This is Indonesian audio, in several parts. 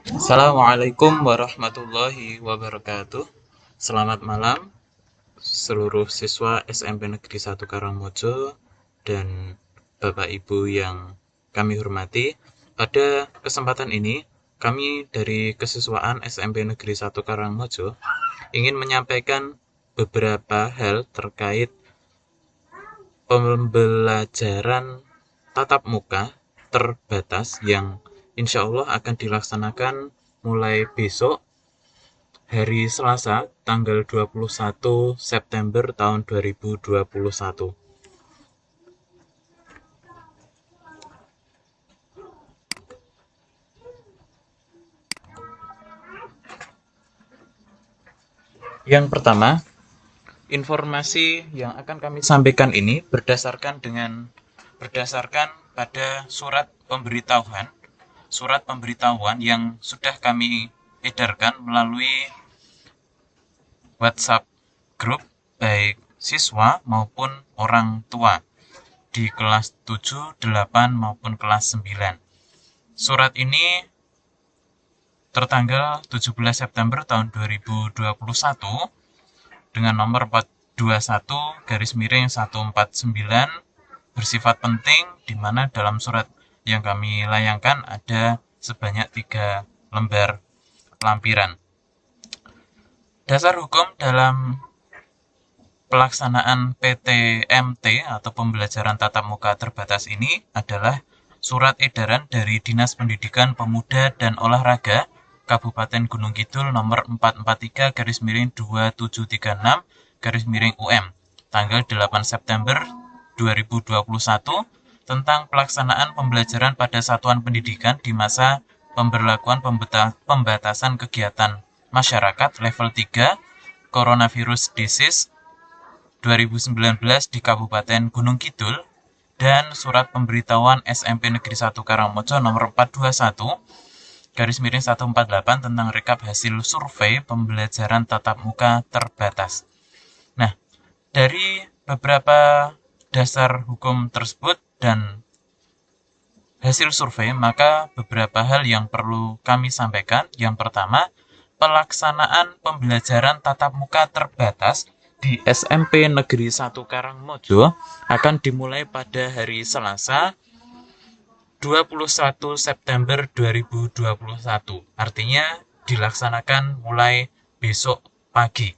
Assalamualaikum warahmatullahi wabarakatuh. Selamat malam seluruh siswa SMP Negeri 1 Karangmojo dan Bapak Ibu yang kami hormati. Pada kesempatan ini, kami dari kesiswaan SMP Negeri 1 Karangmojo ingin menyampaikan beberapa hal terkait pembelajaran tatap muka terbatas yang insya Allah akan dilaksanakan mulai besok hari Selasa tanggal 21 September tahun 2021. Yang pertama, informasi yang akan kami sampaikan ini berdasarkan pada surat pemberitahuan yang sudah kami edarkan melalui WhatsApp grup baik siswa maupun orang tua di kelas 7, 8 maupun kelas 9. Surat ini tertanggal 17 September tahun 2021 dengan nomor 421/149 bersifat penting, di mana dalam surat yang kami layangkan ada sebanyak 3 lembar lampiran. Dasar hukum dalam pelaksanaan PTMT atau pembelajaran tatap muka terbatas ini adalah surat edaran dari Dinas Pendidikan Pemuda dan Olahraga Kabupaten Gunung Kidul nomor 443/2736/UM tanggal 8 September 2021 tentang pelaksanaan pembelajaran pada satuan pendidikan di masa pemberlakuan pembatasan kegiatan masyarakat level 3 Coronavirus Disease 2019 di Kabupaten Gunung Kidul dan surat pemberitahuan SMP Negeri 1 Karangmojo nomor 421/148 tentang rekap hasil survei pembelajaran tatap muka terbatas. Nah, dari beberapa dasar hukum tersebut dan hasil survei, maka beberapa hal yang perlu kami sampaikan. Yang pertama, pelaksanaan pembelajaran tatap muka terbatas di SMP Negeri 1 Karangmojo akan dimulai pada hari Selasa 21 September 2021. Artinya dilaksanakan mulai besok pagi.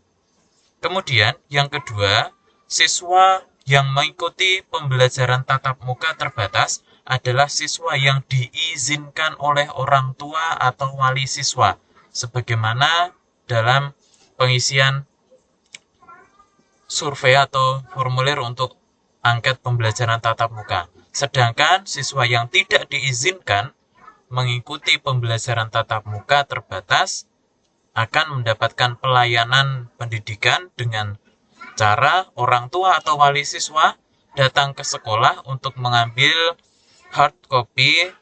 Kemudian yang kedua, siswa yang mengikuti pembelajaran tatap muka terbatas adalah siswa yang diizinkan oleh orang tua atau wali siswa, sebagaimana dalam pengisian survei atau formulir untuk angket pembelajaran tatap muka. Sedangkan siswa yang tidak diizinkan mengikuti pembelajaran tatap muka terbatas akan mendapatkan pelayanan pendidikan dengan cara orang tua atau wali siswa datang ke sekolah untuk mengambil hard copy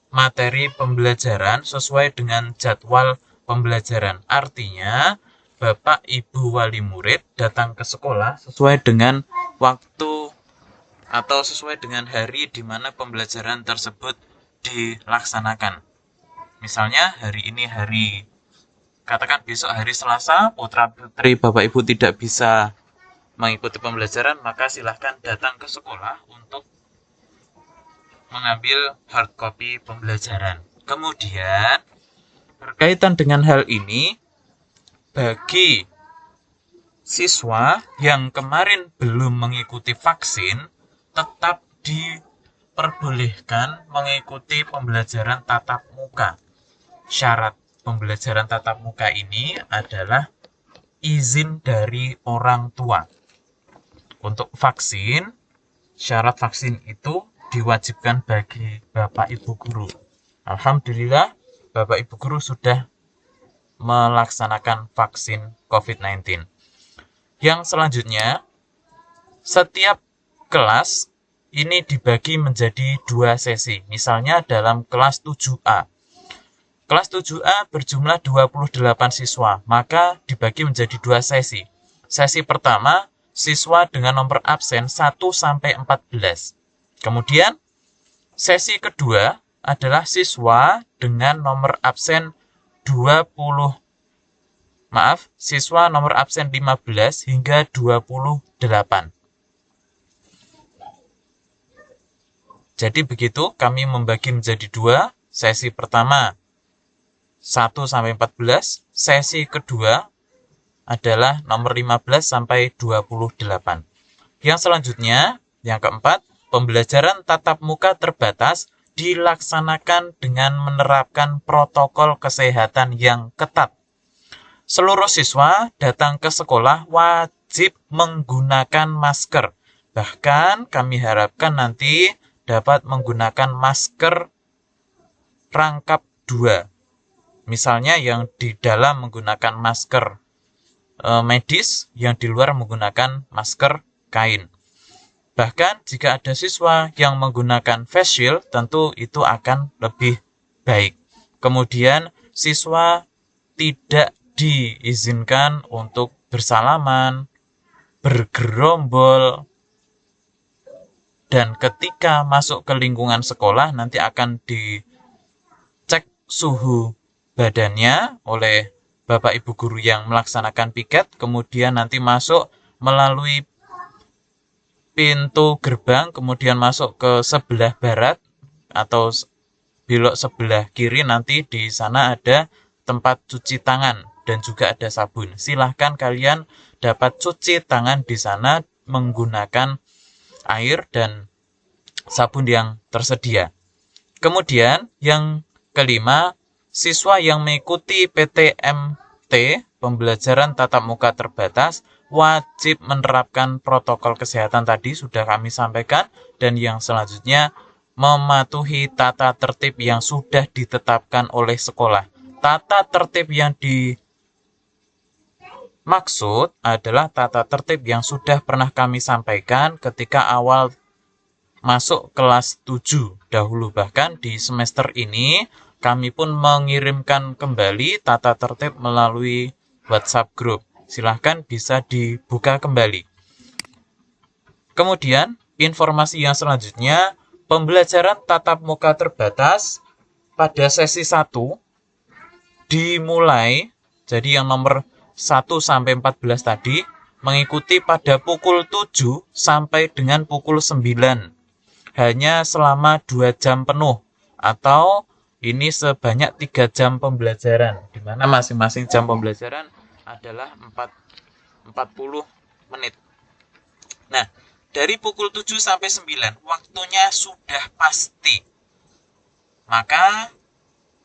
materi pembelajaran sesuai dengan jadwal pembelajaran. Artinya, Bapak Ibu wali murid datang ke sekolah sesuai dengan waktu atau sesuai dengan hari di mana pembelajaran tersebut dilaksanakan. Misalnya hari ini katakan besok hari Selasa, putra-putri Bapak Ibu tidak bisa mengikuti pembelajaran, maka silahkan datang ke sekolah untuk mengambil hard copy pembelajaran. Kemudian, berkaitan dengan hal ini, bagi siswa yang kemarin belum mengikuti vaksin, tetap diperbolehkan mengikuti pembelajaran tatap muka. Syarat pembelajaran tatap muka ini adalah izin dari orang tua. Untuk vaksin, syarat vaksin itu diwajibkan bagi Bapak Ibu guru. Alhamdulillah, Bapak Ibu guru sudah melaksanakan vaksin COVID-19. Yang selanjutnya, setiap kelas ini dibagi menjadi 2 sesi. Misalnya dalam kelas 7A. Kelas 7A berjumlah 28 siswa, maka dibagi menjadi 2 sesi. Sesi pertama, siswa dengan nomor absen 1-14. Kemudian, sesi kedua adalah siswa dengan nomor absen siswa nomor absen 15 hingga 28. Jadi begitu, kami membagi menjadi 2. Sesi pertama 1 sampai 14, sesi kedua adalah nomor 15 sampai 28. Yang selanjutnya, yang keempat, pembelajaran tatap muka terbatas dilaksanakan dengan menerapkan protokol kesehatan yang ketat. Seluruh siswa datang ke sekolah wajib menggunakan masker. Bahkan kami harapkan nanti dapat menggunakan masker rangkap 2. Misalnya yang di dalam menggunakan masker medis, yang di luar menggunakan masker kain. Bahkan jika ada siswa yang menggunakan face shield, tentu itu akan lebih baik. Kemudian siswa tidak diizinkan untuk bersalaman, bergerombol, dan ketika masuk ke lingkungan sekolah nanti akan dicek suhu badannya oleh Bapak Ibu guru yang melaksanakan piket, kemudian nanti masuk melalui pintu gerbang, kemudian masuk ke sebelah barat atau belok sebelah kiri, nanti di sana ada tempat cuci tangan dan juga ada sabun. Silahkan kalian dapat cuci tangan di sana menggunakan air dan sabun yang tersedia. Kemudian yang kelima, siswa yang mengikuti PTMT, pembelajaran tatap muka terbatas, wajib menerapkan protokol kesehatan tadi sudah kami sampaikan, dan yang selanjutnya mematuhi tata tertib yang sudah ditetapkan oleh sekolah. Tata tertib yang dimaksud adalah tata tertib yang sudah pernah kami sampaikan ketika awal masuk kelas 7 dahulu. Bahkan di semester ini kami pun mengirimkan kembali tata tertib melalui WhatsApp group. Silahkan bisa dibuka kembali. Kemudian, informasi yang selanjutnya, pembelajaran tatap muka terbatas pada sesi 1 dimulai, jadi yang nomor 1 sampai 14 tadi, mengikuti pada pukul 7 sampai dengan pukul 9. Hanya selama 2 jam penuh, atau ini sebanyak 3 jam pembelajaran, di mana masing-masing jam pembelajaran adalah 40 menit. Nah, dari pukul 7 sampai 9, waktunya sudah pasti. Maka,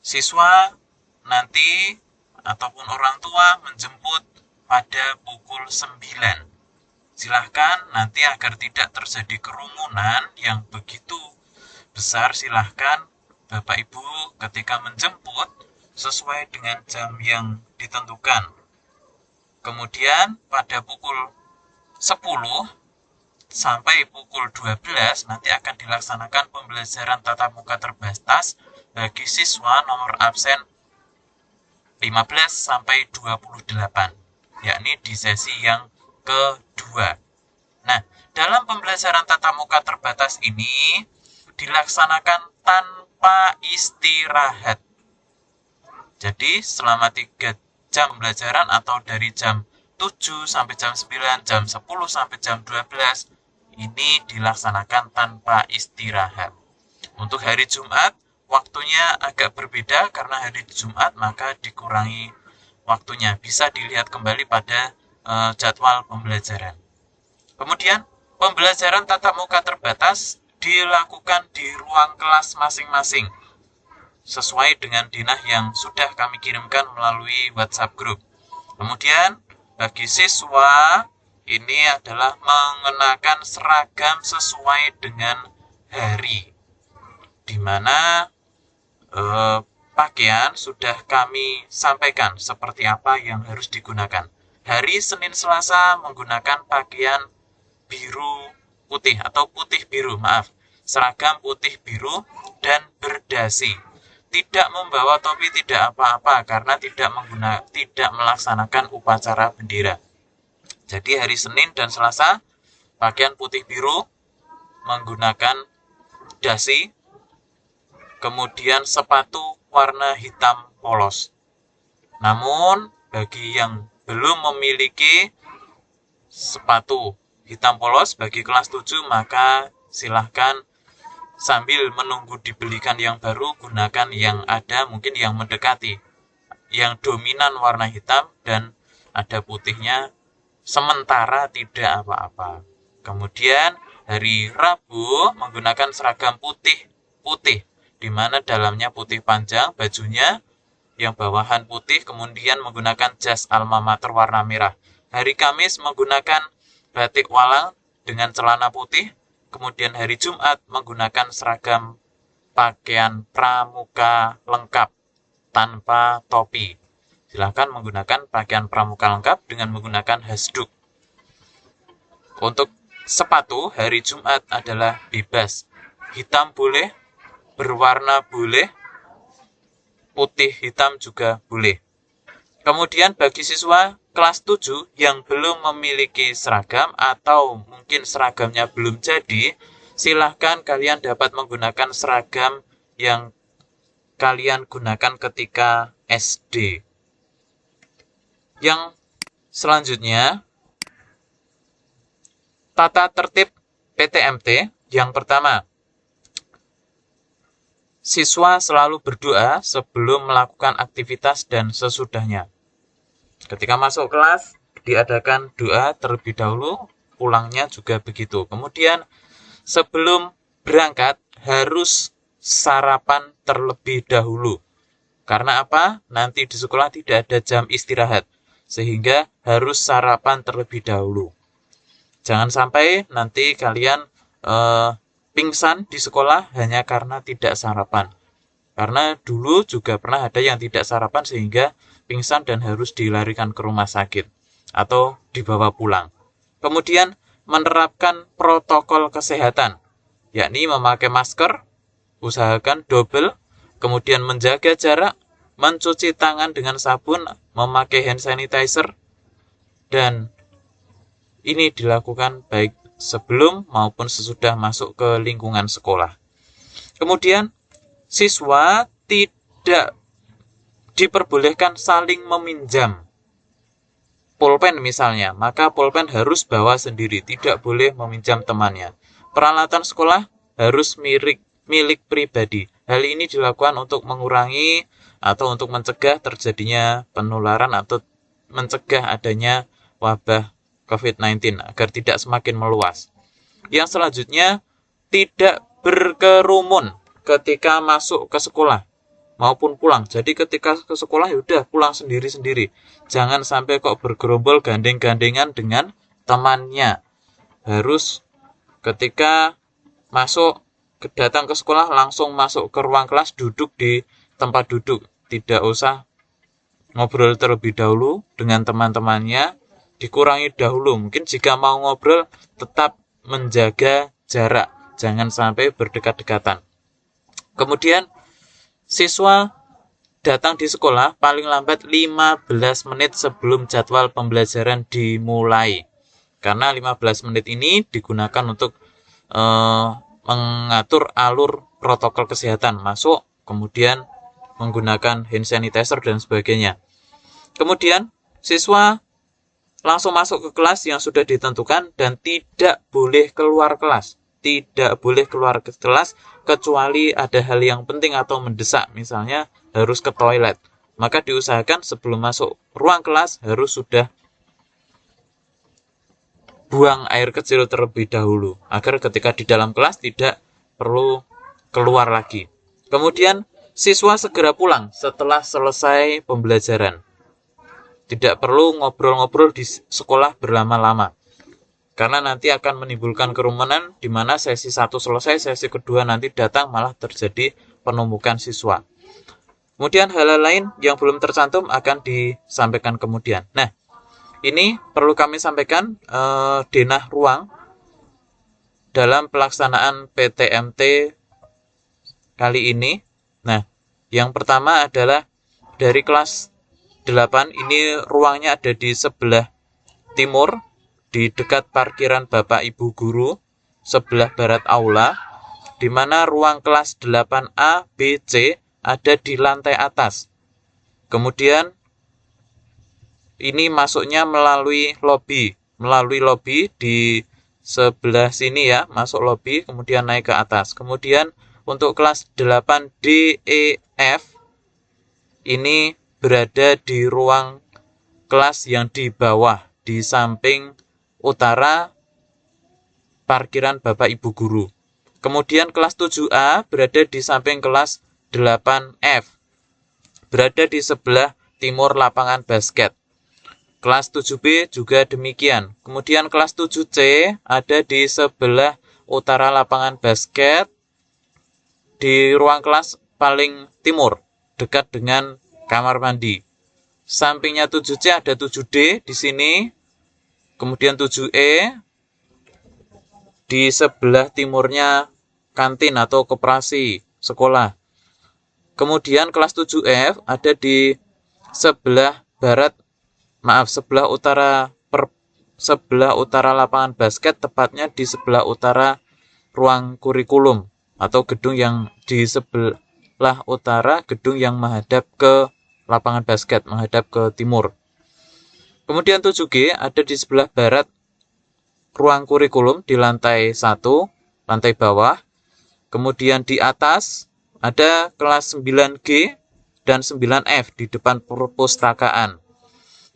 siswa nanti ataupun orang tua menjemput pada pukul 9. Silahkan nanti agar tidak terjadi kerumunan yang begitu besar, silahkan Bapak Ibu ketika menjemput sesuai dengan jam yang ditentukan. Kemudian pada pukul 10 sampai pukul 12 nanti akan dilaksanakan pembelajaran tatap muka terbatas bagi siswa nomor absen 15 sampai 28, yakni di sesi yang kedua. Nah, dalam pembelajaran tatap muka terbatas ini dilaksanakan tanpa istirahat. Jadi selama 3 jam pembelajaran atau dari jam 7 sampai jam 9, jam 10 sampai jam 12 ini dilaksanakan tanpa istirahat. Untuk hari Jumat waktunya agak berbeda karena hari Jumat maka dikurangi waktunya. Bisa dilihat kembali pada jadwal pembelajaran. Kemudian pembelajaran tatap muka terbatas dilakukan di ruang kelas masing-masing sesuai dengan dinah yang sudah kami kirimkan melalui WhatsApp group. Kemudian bagi siswa ini adalah mengenakan seragam sesuai dengan hari, di mana pakaian sudah kami sampaikan seperti apa yang harus digunakan. Hari Senin Selasa menggunakan pakaian biru putih atau putih biru, seragam putih biru dan berdasi. Tidak membawa topi tidak apa-apa karena tidak melaksanakan upacara bendera. Jadi hari Senin dan Selasa pakaian putih biru menggunakan dasi, kemudian sepatu warna hitam polos. Namun, bagi yang belum memiliki sepatu hitam polos bagi kelas 7, maka silahkan sambil menunggu dibelikan yang baru, gunakan yang ada, mungkin yang mendekati, yang dominan warna hitam dan ada putihnya, sementara tidak apa-apa. Kemudian hari Rabu menggunakan seragam putih, di mana dalamnya putih panjang, bajunya yang bawahan putih, kemudian menggunakan jas alma mater warna merah. Hari Kamis menggunakan batik walang dengan celana putih, kemudian hari Jumat menggunakan seragam pakaian pramuka lengkap tanpa topi. Silakan menggunakan pakaian pramuka lengkap dengan menggunakan hasduk. Untuk sepatu, hari Jumat adalah bebas. Hitam boleh, berwarna boleh, putih hitam juga boleh. Kemudian bagi siswa kelas 7 yang belum memiliki seragam atau mungkin seragamnya belum jadi, silahkan kalian dapat menggunakan seragam yang kalian gunakan ketika SD. Yang selanjutnya, tata tertib PTMT. Yang pertama, siswa selalu berdoa sebelum melakukan aktivitas dan sesudahnya. Ketika masuk kelas, diadakan doa terlebih dahulu, pulangnya juga begitu. Kemudian, sebelum berangkat, harus sarapan terlebih dahulu. Karena apa? Nanti di sekolah tidak ada jam istirahat, sehingga harus sarapan terlebih dahulu. Jangan sampai nanti kalian pingsan di sekolah hanya karena tidak sarapan. Karena dulu juga pernah ada yang tidak sarapan sehingga pingsan dan harus dilarikan ke rumah sakit atau dibawa pulang. Kemudian menerapkan protokol kesehatan, yakni memakai masker, usahakan double, kemudian menjaga jarak, mencuci tangan dengan sabun, memakai hand sanitizer, dan ini dilakukan baik sebelum maupun sesudah masuk ke lingkungan sekolah. Kemudian, siswa tidak diperbolehkan saling meminjam pulpen misalnya, maka pulpen harus bawa sendiri, tidak boleh meminjam temannya. Peralatan sekolah harus milik pribadi. Hal ini dilakukan untuk mengurangi atau untuk mencegah terjadinya penularan atau mencegah adanya wabah COVID-19 agar tidak semakin meluas. Yang selanjutnya, tidak berkerumun ketika masuk ke sekolah maupun pulang. Jadi ketika ke sekolah yaudah pulang sendiri-sendiri. Jangan sampai kok bergerombol gandeng-gandengan dengan temannya. Harus ketika datang ke sekolah langsung masuk ke ruang kelas, duduk di tempat duduk. Tidak usah ngobrol terlebih dahulu dengan teman-temannya, dikurangi dahulu. Mungkin jika mau ngobrol tetap menjaga jarak, jangan sampai berdekat-dekatan. Kemudian siswa datang di sekolah paling lambat 15 menit sebelum jadwal pembelajaran dimulai. Karena 15 menit ini digunakan untuk mengatur alur protokol kesehatan, masuk, kemudian menggunakan hand sanitizer dan sebagainya. Kemudian siswa langsung masuk ke kelas yang sudah ditentukan dan tidak boleh keluar kelas. Tidak boleh keluar ke kelas kecuali ada hal yang penting atau mendesak, misalnya harus ke toilet. Maka diusahakan sebelum masuk ruang kelas harus sudah buang air kecil terlebih dahulu, agar ketika di dalam kelas tidak perlu keluar lagi. Kemudian siswa segera pulang setelah selesai pembelajaran. Tidak perlu ngobrol-ngobrol di sekolah berlama-lama. Karena nanti akan menimbulkan kerumunan di mana sesi 1 selesai, sesi kedua nanti datang malah terjadi penumpukan siswa. Kemudian hal lain yang belum tercantum akan disampaikan kemudian. Nah, ini perlu kami sampaikan denah ruang dalam pelaksanaan PTMT kali ini. Nah, yang pertama adalah dari kelas 8, ini ruangnya ada di sebelah timur, di dekat parkiran Bapak Ibu Guru, sebelah barat aula, di mana ruang kelas 8A, B, C ada di lantai atas. Kemudian ini masuknya melalui lobby di sebelah sini ya, masuk lobby kemudian naik ke atas. Kemudian untuk kelas 8D, E, F ini berada di ruang kelas yang di bawah, di samping utara parkiran Bapak Ibu guru. Kemudian kelas 7A berada di samping kelas 8F, berada di sebelah timur lapangan basket. Kelas 7B juga demikian. Kemudian kelas 7C ada di sebelah utara lapangan basket, di ruang kelas paling timur, dekat dengan kamar mandi. Sampingnya 7C ada 7D di sini. Kemudian 7E di sebelah timurnya kantin atau koperasi sekolah. Kemudian kelas 7F ada di sebelah sebelah utara lapangan basket, tepatnya di sebelah utara ruang kurikulum atau gedung yang di sebelah utara gedung yang menghadap ke lapangan basket, menghadap ke timur. Kemudian 7G ada di sebelah barat ruang kurikulum di lantai 1, lantai bawah. Kemudian di atas ada kelas 9G dan 9F di depan perpustakaan.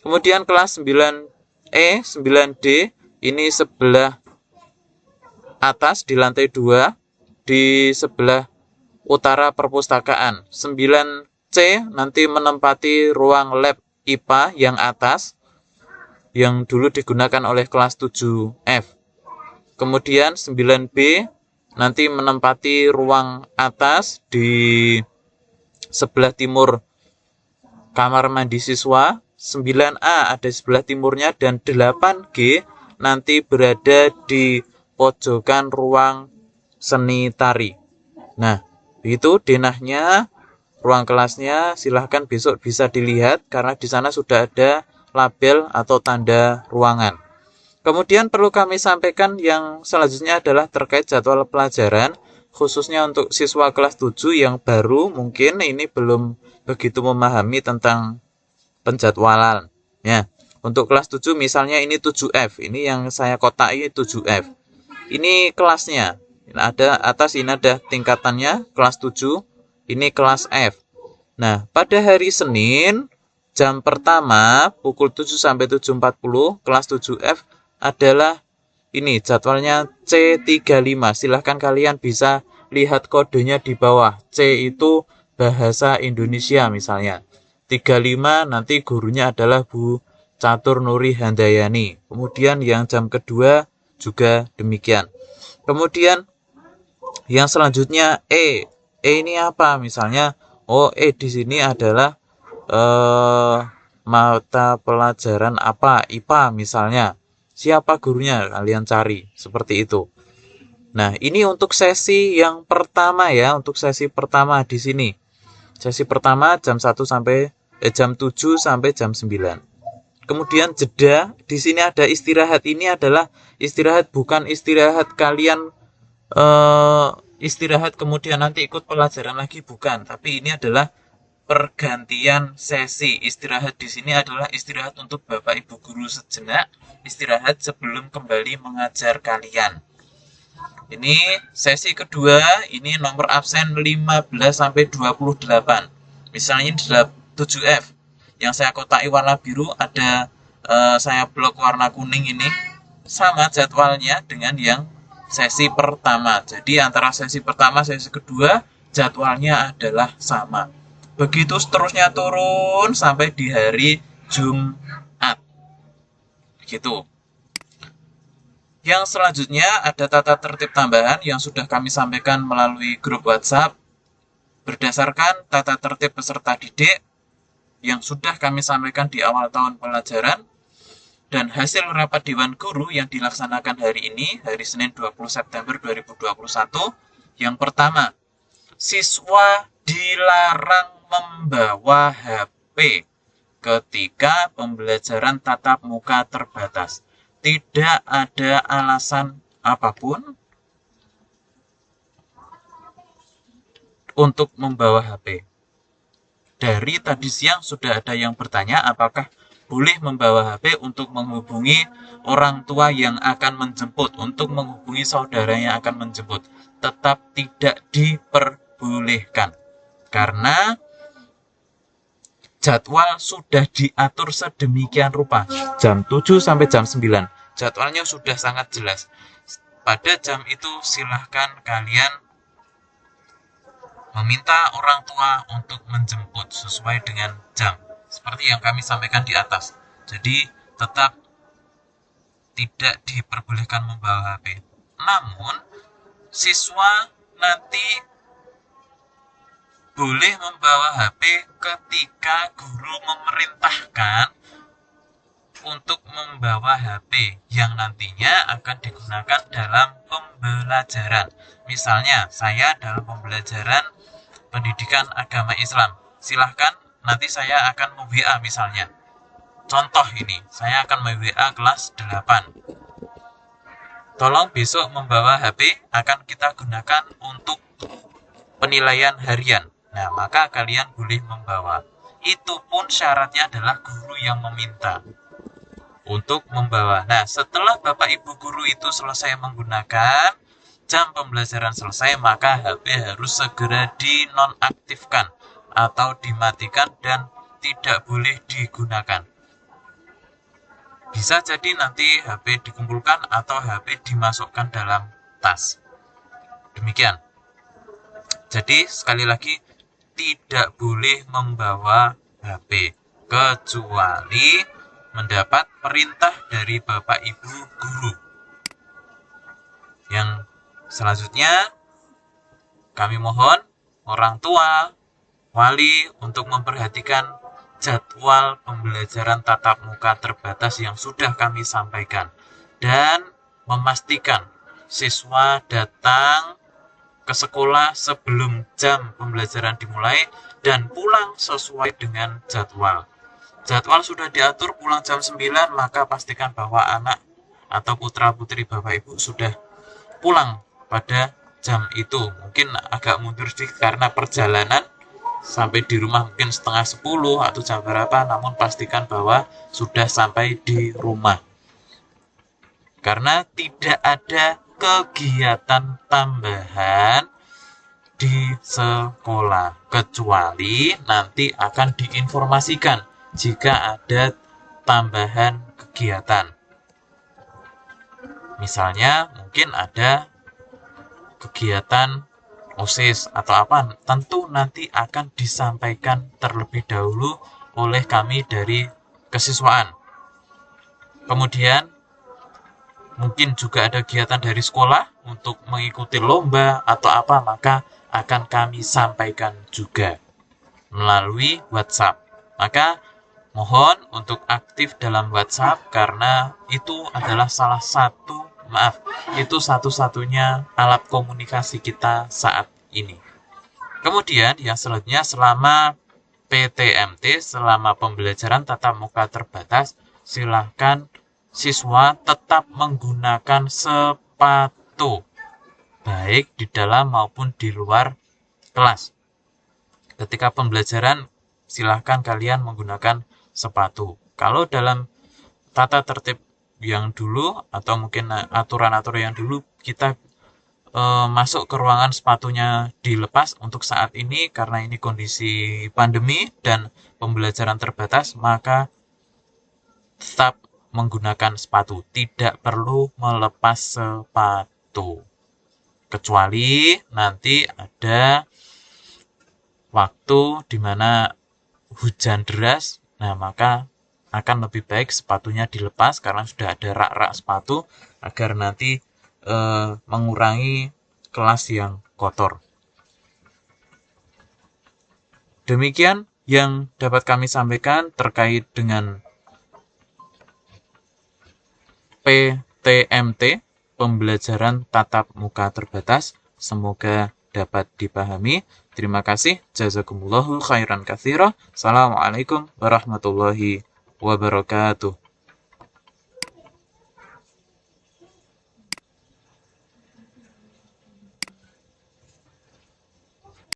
Kemudian kelas 9E, 9D ini sebelah atas di lantai 2 di sebelah utara perpustakaan. 9C nanti menempati ruang lab IPA yang atas yang dulu digunakan oleh kelas 7F. Kemudian 9B nanti menempati ruang atas di sebelah timur kamar mandi siswa. 9A ada di sebelah timurnya dan 8G nanti berada di pojokan ruang seni tari. Nah, itu denahnya, ruang kelasnya, silahkan besok bisa dilihat karena di sana sudah ada label atau tanda ruangan. Kemudian perlu kami sampaikan yang selanjutnya adalah terkait jadwal pelajaran, khususnya untuk siswa kelas 7 yang baru mungkin ini belum begitu memahami tentang penjadwalan. Ya, untuk kelas 7 misalnya ini 7F, ini yang saya kotaki 7F. Ini kelasnya, ada atas ini ada tingkatannya, kelas 7, ini kelas F. Nah, pada hari Senin, jam pertama pukul 7 sampai 7.40 kelas 7F adalah ini jadwalnya C35. Silahkan kalian bisa lihat kodenya di bawah. C itu bahasa Indonesia misalnya. 35 nanti gurunya adalah Bu Catur Nuri Handayani. Kemudian yang jam kedua juga demikian. Kemudian yang selanjutnya E. E ini apa? Misalnya, E di sini adalah mata pelajaran apa, IPA misalnya. Siapa gurunya kalian cari, seperti itu. Nah, ini untuk sesi yang pertama ya, untuk sesi pertama di sini. Sesi pertama jam 7 sampai jam 9. Kemudian jeda, di sini ada istirahat. Ini adalah istirahat, bukan istirahat kalian istirahat kemudian nanti ikut pelajaran lagi, bukan, tapi ini adalah pergantian sesi. Istirahat di sini adalah istirahat untuk Bapak Ibu guru sejenak, istirahat sebelum kembali mengajar kalian. Ini sesi kedua, ini nomor absen 15 sampai 28. Misalnya di 7F yang saya kotaki warna biru, ada saya blok warna kuning ini, sama jadwalnya dengan yang sesi pertama. Jadi antara sesi pertama sesi kedua jadwalnya adalah sama. Begitu seterusnya turun sampai di hari Jumat. Begitu. Yang selanjutnya ada tata tertib tambahan yang sudah kami sampaikan melalui grup WhatsApp berdasarkan tata tertib peserta didik yang sudah kami sampaikan di awal tahun pelajaran dan hasil rapat Dewan Guru yang dilaksanakan hari ini, hari Senin 20 September 2021. Yang pertama, siswa dilarang membawa HP ketika pembelajaran tatap muka terbatas. Tidak ada alasan apapun untuk membawa HP. Dari tadi siang sudah ada yang bertanya apakah boleh membawa HP untuk menghubungi orang tua yang akan menjemput, untuk menghubungi saudara yang akan menjemput. Tetap tidak diperbolehkan. Karena jadwal sudah diatur sedemikian rupa. Jam 7 sampai jam 9. Jadwalnya sudah sangat jelas. Pada jam itu silahkan kalian meminta orang tua untuk menjemput sesuai dengan jam. Seperti yang kami sampaikan di atas. Jadi tetap tidak diperbolehkan membawa HP. Namun, siswa nanti boleh membawa HP ketika guru memerintahkan untuk membawa HP yang nantinya akan digunakan dalam pembelajaran. Misalnya, saya dalam pembelajaran pendidikan agama Islam. Silahkan nanti saya akan mem-WA misalnya. Contoh ini, saya akan mem-WA kelas 8. Tolong besok membawa HP akan kita gunakan untuk penilaian harian. Nah, maka kalian boleh membawa. Itu pun syaratnya adalah guru yang meminta untuk membawa. Nah, setelah Bapak Ibu guru itu selesai menggunakan, jam pembelajaran selesai, maka HP harus segera dinonaktifkan atau dimatikan dan tidak boleh digunakan. Bisa jadi nanti HP dikumpulkan atau HP dimasukkan dalam tas. Demikian. Jadi sekali lagi tidak boleh membawa HP kecuali mendapat perintah dari Bapak Ibu guru. Yang selanjutnya kami mohon orang tua, wali untuk memperhatikan jadwal pembelajaran tatap muka terbatas yang sudah kami sampaikan dan memastikan siswa datang ke sekolah sebelum jam pembelajaran dimulai dan pulang sesuai dengan jadwal. Jadwal sudah diatur pulang jam 9, maka pastikan bahwa anak atau putra-putri Bapak Ibu sudah pulang pada jam itu. Mungkin agak mundur sedikit karena perjalanan sampai di rumah mungkin setengah 10 atau jam berapa, namun pastikan bahwa sudah sampai di rumah. Karena tidak ada kegiatan tambahan di sekolah, kecuali nanti akan diinformasikan jika ada tambahan kegiatan. Misalnya mungkin ada kegiatan OSIS atau apa, tentu nanti akan disampaikan terlebih dahulu oleh kami dari kesiswaan. Kemudian mungkin juga ada kegiatan dari sekolah untuk mengikuti lomba atau apa, maka akan kami sampaikan juga melalui WhatsApp. Maka mohon untuk aktif dalam WhatsApp karena itu adalah itu satu-satunya alat komunikasi kita saat ini. Kemudian yang selanjutnya, selama PTMT, selama pembelajaran tatap muka terbatas, silakan siswa tetap menggunakan sepatu, baik di dalam maupun di luar kelas. Ketika pembelajaran, silahkan kalian menggunakan sepatu. Kalau dalam tata tertib yang dulu, atau mungkin aturan-aturan yang dulu, kita masuk ke ruangan sepatunya dilepas. Untuk saat ini, karena ini kondisi pandemi dan pembelajaran terbatas, maka tetap menggunakan sepatu, tidak perlu melepas sepatu. Kecuali nanti ada waktu di mana hujan deras, nah maka akan lebih baik sepatunya dilepas karena sudah ada rak-rak sepatu agar nanti mengurangi kelas yang kotor. Demikian yang dapat kami sampaikan terkait dengan PTMT, pembelajaran tatap muka terbatas. Semoga dapat dipahami. Terima kasih. Jazakumullahu khairan katsira. Assalamualaikum warahmatullahi wabarakatuh.